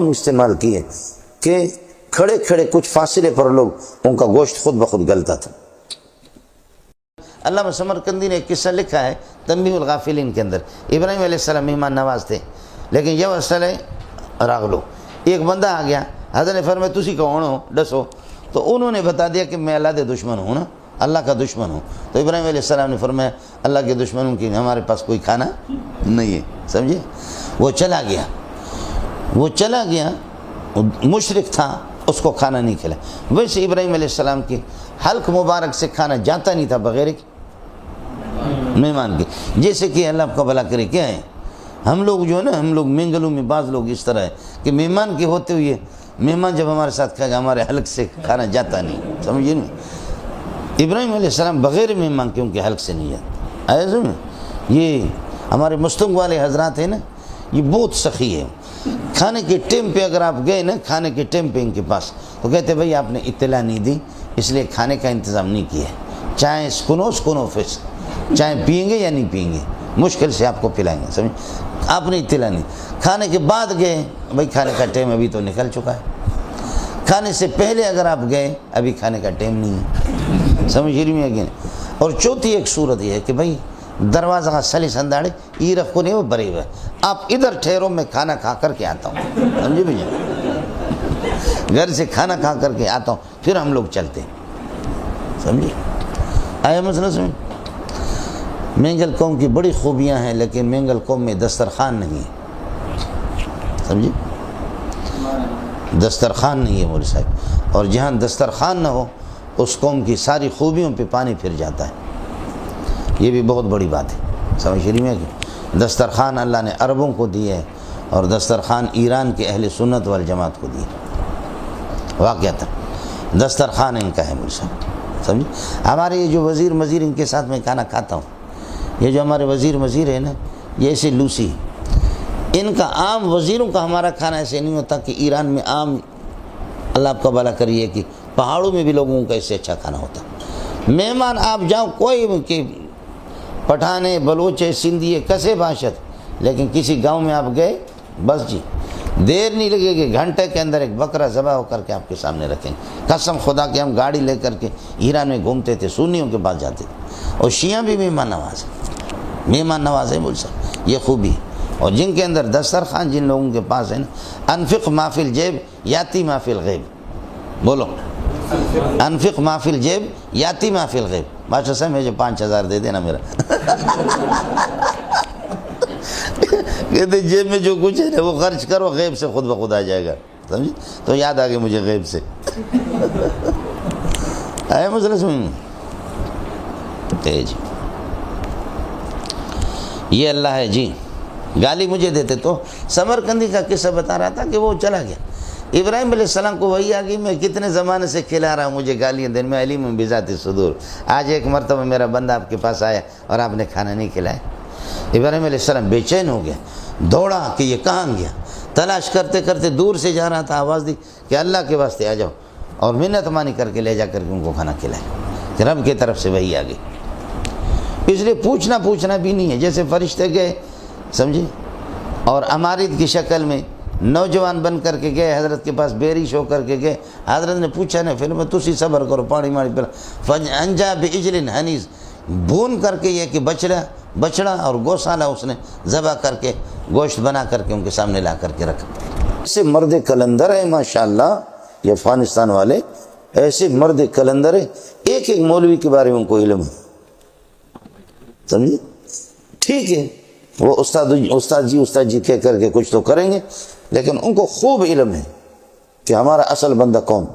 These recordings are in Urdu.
استعمال کیے کہ کھڑے کھڑے کچھ فاصلے پر لوگ ان کا گوشت خود بخود گلتا تھا۔ علامہ سمرقندی نے ایک قصہ لکھا ہے تنبیہ الغافلین کے اندر، ابراہیم علیہ السلام مہمان نواز تھے، لیکن یہ وصلے راغ لو، ایک بندہ آ گیا، حضرت نے فرمایا تسی کون ہو، ڈسو، تو انہوں نے بتا دیا کہ میں اللہ کے دشمن ہوں نا، اللہ کا دشمن ہوں۔ تو ابراہیم علیہ السلام نے فرمایا اللہ کے دشمنوں کی ہمارے پاس کوئی کھانا نہیں ہے، سمجھے؟ وہ چلا گیا، مشرک تھا، اس کو کھانا نہیں کھلا۔ ویسے ابراہیم علیہ السلام کی حلق مبارک سے کھانا جاتا نہیں تھا بغیر مہمان کے، جیسے کہ اللہ آپ کا بھلا کرے کیا ہے، ہم لوگ جو ہے نا، ہم لوگ مینگلوں میں بعض لوگ اس طرح ہے کہ مہمان کے ہوتے ہوئے مہمان جب ہمارے ساتھ کھائے گا ہمارے حلق سے کھانا جاتا نہیں، سمجھے نا؟ ابراہیم علیہ السلام بغیر مہمان کے ان کے حلق سے نہیں جاتا۔ آیا سمجھ؟ یہ ہمارے مستنگ والے حضرات ہیں نا، یہ بہت سخی ہے، کھانے کے ٹائم پہ اگر آپ گئے نا، کھانے کے ٹائم پہ ان کے پاس، تو کہتے بھائی آپ نے اطلاع نہیں دی اس لیے کھانے کا انتظام نہیں کیا ہے، چاہے سکنو فیس، چاہے پئیں گے یا نہیں پئیں گے، مشکل سے آپ کو پلائیں گے، سمجھ؟ آپ نے اطلاع نہیں، کھانے کے بعد گئے بھائی کھانے کا ٹائم ابھی تو نکل چکا ہے، کھانے سے پہلے اگر آپ گئے ابھی کھانے کا ٹائم نہیں ہے، سمجھ رہی میں کہ؟ اور چوتھی ایک صورت یہ ہے کہ بھائی دروازہ کا سلی سنداڑے ای رکھ کو نہیں وہ بری ہوئے، آپ ادھر ٹھہرو میں کھانا کھا کر کے آتا ہوں، سمجھے بھائی؟ گھر سے کھانا کھا کر کے آتا ہوں پھر ہم لوگ چلتے ہیں، سمجھے؟ آیا مسئلہ سمجھ؟ مینگل قوم کی بڑی خوبیاں ہیں لیکن مینگل قوم میں دسترخوان نہیں ہے، سمجھے؟ دسترخوان نہیں ہے مولوی صاحب، اور جہاں دسترخوان نہ ہو اس قوم کی ساری خوبیوں پہ پانی پھر جاتا ہے، یہ بھی بہت بڑی بات ہے، سمجھ رہی میں کہ دسترخوان اللہ نے عربوں کو دی ہے اور دسترخوان ایران کے اہل سنت والجماعت کو دی ہے، واقعتا دسترخوان ان کا ہے مولوی صاحب، سمجھے؟ ہمارے یہ جو وزیر مزیر ان کے ساتھ میں کھانا کھاتا ہوں، یہ جو ہمارے وزیر مزیر ہے نا، یہ ایسے لوسی، ان کا عام وزیروں کا ہمارا کھانا ایسے نہیں ہوتا کہ ایران میں عام، اللہ آپ کا بھلا کریے کہ پہاڑوں میں بھی لوگوں کا اس سے اچھا کھانا ہوتا، مہمان آپ جاؤ کوئی کہ پٹھانے بلوچے سندھی کسے باشد، لیکن کسی گاؤں میں آپ گئے بس جی دیر نہیں لگے گی، گھنٹے کے اندر ایک بکرا ذبح ہو کر کے آپ کے سامنے رکھیں گے، قسم خدا کہ ہم گاڑی لے کر کے ایران میں گھومتے تھے، سنیوں کے پاس جاتے تھے، اور شیعہ بھی مہمان نواز ہے بول سکتے، یہ خوبی ہے۔ اور جن کے اندر دسترخوان جن لوگوں کے پاس ہے نا، انفق ما فی الجیب یاتی ما فی الغیب، بولو انفق ما فی الجیب یاتی ما فی الغیب، بادشاہ صاحب مجھے 5000 دے دینا میرا، کہتے جیب میں جو کچھ ہے نا وہ خرچ کرو، غیب سے خود بخود آ جائے گا، سمجھے؟ تو یاد آ گئی مجھے غیب سے، آیا مسئلہ سمجھ؟ جی یہ اللہ ہے جی، گالی مجھے دیتے۔ تو سمرقندی کا قصہ بتا رہا تھا کہ وہ چلا گیا، ابراہیم علیہ السلام کو وہی آ گئی میں کتنے زمانے سے کھلا رہا ہوں، مجھے گالیاں دن میں علیم بذات الصدور، آج ایک مرتبہ میرا بندہ آپ کے پاس آیا اور آپ نے کھانا نہیں کھلایا۔ ابراہیم علیہ السلام بے چین ہو گیا، دوڑا کہ یہ کہاں گیا، تلاش کرتے کرتے دور سے جا رہا تھا، آواز دی کہ اللہ کے واسطے آ جاؤ، اور منت مانی کر کے لے جا کر کے ان کو کھانا کھلایا، کہ رب کی طرف سے وہی آ گئی۔ اس لیے پوچھنا بھی نہیں ہے، جیسے فرشتے گئے، سمجھے، اور امارت کی شکل میں نوجوان بن کر کے گئے حضرت کے پاس، بیرش ہو کر کے گئے، حضرت نے پوچھا نا پھر میں تسی صبر کرو، پانی پلا، فانجا بعجل حنیذ، بھون کر کے یہ کہ بچڑا اور گوسالہ اس نے ذبح کر کے گوشت بنا کر کے ان کے سامنے لا کر کے رکھا۔ ایسے مرد کلندر ہے ماشاءاللہ یہ افغانستان والے، ایسے مرد کلندر ہے، ایک ایک مولوی کے بارے میں ان کو علم ہے، سمجھے؟ ٹھیک ہے وہ استاد جی کہہ کر کے کچھ تو کریں گے، لیکن ان کو خوب علم ہے کہ ہمارا اصل بندہ کون،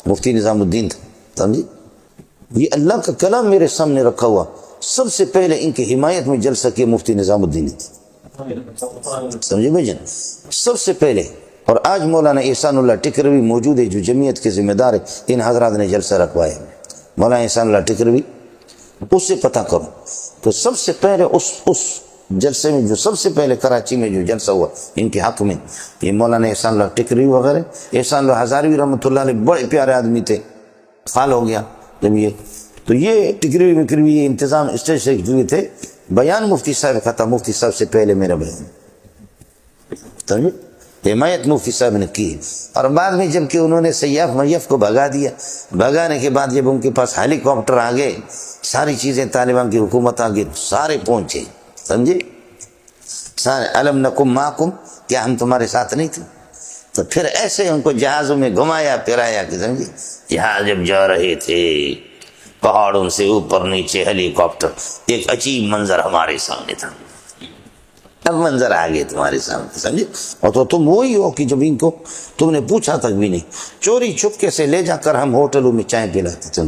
مفتی نظام الدین تھا، سمجھے؟ یہ اللہ کا کلام میرے سامنے رکھا ہوا، سب سے پہلے ان کی حمایت میں جلسہ کیا مفتی نظام الدین تھے، سمجھے بھائی جان، سب سے پہلے۔ اور آج مولانا احسان اللہ ٹکروی موجود ہے جو جمعیت کے ذمہ دار ہے، ان حضرات نے جلسہ رکھوایا، مولانا احسان اللہ ٹکروی، اس سے پتہ کرو۔ تو سب سے پہلے اس جلسے میں جو سب سے پہلے کراچی میں جو جلسہ ہوا ان کے حق میں، یہ مولانا احسان اللہ ٹکروی وغیرہ، احسان اللہ ہزاروی رحمۃ اللہ علیہ بڑے پیارے آدمی تھے، فال ہو گیا جب یہ ٹکروی مکروی یہ انتظام اسٹیج سے ہوئے تھے، بیان مفتی صاحب کا تھا، مفتی صاحب سے پہلے میرا بیان، سمجھے؟ حمایت مفتی صاحب نے کی. اور بعد میں جب کہ انہوں نے سیاف میف کو بھگا دیا، بھگانے کے بعد جب ان کے پاس ہیلی کاپٹر آ گئے، ساری چیزیں طالبان کی حکومت آ گئی، سارے پہنچے، سمجھے، سارے علم نکم معکم، کیا ہم تمہارے ساتھ نہیں تھے؟ تو پھر ایسے ان کو جہازوں میں گھمایا پھرایا کہ سمجھے، جہاز جب جا رہے تھے پہاڑوں سے اوپر نیچے ہیلی کاپٹر، ایک عجیب منظر ہمارے سامنے تھا. اب منظر آ گئے تمہارے سامنے، سمجھے. اور تو تم وہی ہو کہ جب ان کو تم نے پوچھا تک بھی نہیں، چوری چھپکے سے لے جا کر ہم ہوٹلوں میں چائے پلاتے تھے.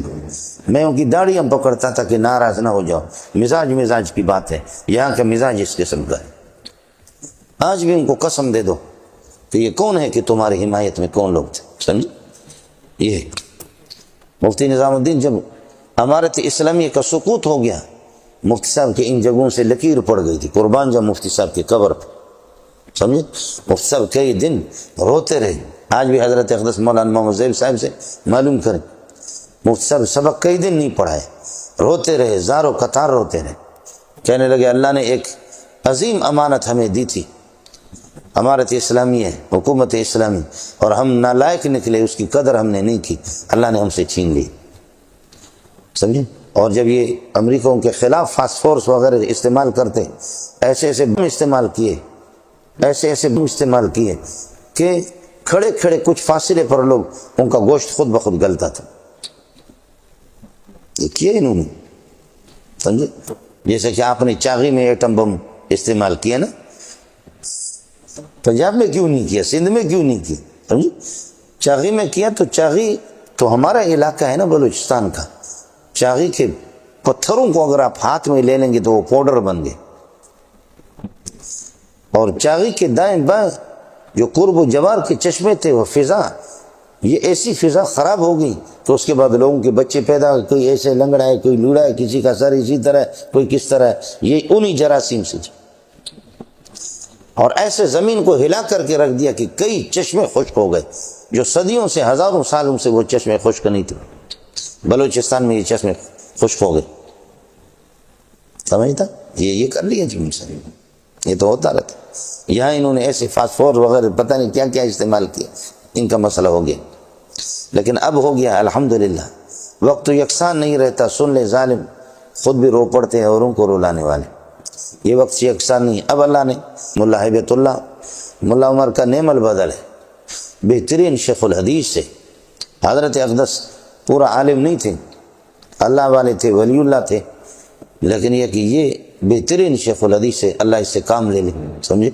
میں ان کی داڑیاں پکڑتا تھا کہ ناراض نہ ہو جاؤ. مزاج کی بات ہے، یہاں کا مزاج اس قسم کا ہے. آج بھی ان کو قسم دے دو کہ یہ کون ہے کہ تمہاری حمایت میں کون لوگ تھے، سمجھے. یہ مفتی نظام الدین جب امارت اسلامیہ کا سقوط ہو گیا، مفتی صاحب کے ان جگہوں سے لکیر پڑ گئی تھی، قربان جا مفتی صاحب کی قبر پہ، سمجھے. مفتی صاحب کئی دن روتے رہے. آج بھی حضرت اقدس مولانا محمد زیب صاحب سے معلوم کریں، مفتی صاحب سبق کئی دن نہیں پڑھائے، روتے رہے، زار و قطار روتے رہے. کہنے لگے اللہ نے ایک عظیم امانت ہمیں دی تھی، امارت اسلامی ہے، حکومت اسلامی، اور ہم نالائق نکلے، اس کی قدر ہم نے نہیں کی، اللہ نے ہم سے چھین لی، سمجھے. اور جب یہ امریکوں کے خلاف فاسفورس وغیرہ استعمال کرتے، ایسے ایسے بم استعمال کیے، ایسے ایسے بم استعمال کیے کہ کھڑے کھڑے کچھ فاصلے پر لوگ ان کا گوشت خود بخود گلتا تھا. یہ کیا انہوں نے، سمجھے. جیسے کہ آپ نے چاغی میں ایٹم بم استعمال کیا نا، پنجاب میں کیوں نہیں کیا، سندھ میں کیوں نہیں کیا، سمجھے. چاغی میں کیا تو چاغی تو ہمارا علاقہ ہے نا بلوچستان کا. چاغی کے پتھروں کو اگر آپ ہاتھ میں لے لیں گے تو وہ پاؤڈر بن گئے. اور چاغی کے دائیں بائیں جو قرب و جوار کے چشمے تھے، وہ فضا، یہ ایسی فضا خراب ہو گئی تو اس کے بعد لوگوں کے بچے پیدا ہوئے، کوئی ایسے لنگڑا ہے، کوئی لوڑا ہے، کسی کا سر اسی طرح ہے، کوئی کس طرح ہے. یہ انہی جراثیم سے. اور ایسے زمین کو ہلا کر کے رکھ دیا کہ کئی چشمے خشک ہو گئے، جو صدیوں سے ہزاروں سالوں سے وہ چشمے خشک نہیں تھے. بلوچستان میں یہ چشمے خشک ہو گئے، سمجھتا. یہ کر لیا جی ان سے، یہ تو ہوتا رہتا. یہاں انہوں نے ایسے فاسفور وغیرہ پتہ نہیں کیا کیا استعمال کیا، ان کا مسئلہ ہو گیا. لیکن اب ہو گیا الحمدللہ. وقت تو یکساں نہیں رہتا، سن لے ظالم خود بھی رو پڑتے ہیں اوروں کو رلانے والے. یہ وقت سے یکساں نہیں. اب اللہ نے ملا ہیبت اللہ، ملا عمر کا نعم البدل ہے، بہترین شیخ الحدیث سے. حضرت اقدس پورا عالم نہیں تھے، اللہ والے تھے، ولی اللہ تھے، لیکن یہ کہ یہ بہترین شیخ الحدیث سے اللہ اس سے کام لے لے، سمجھے.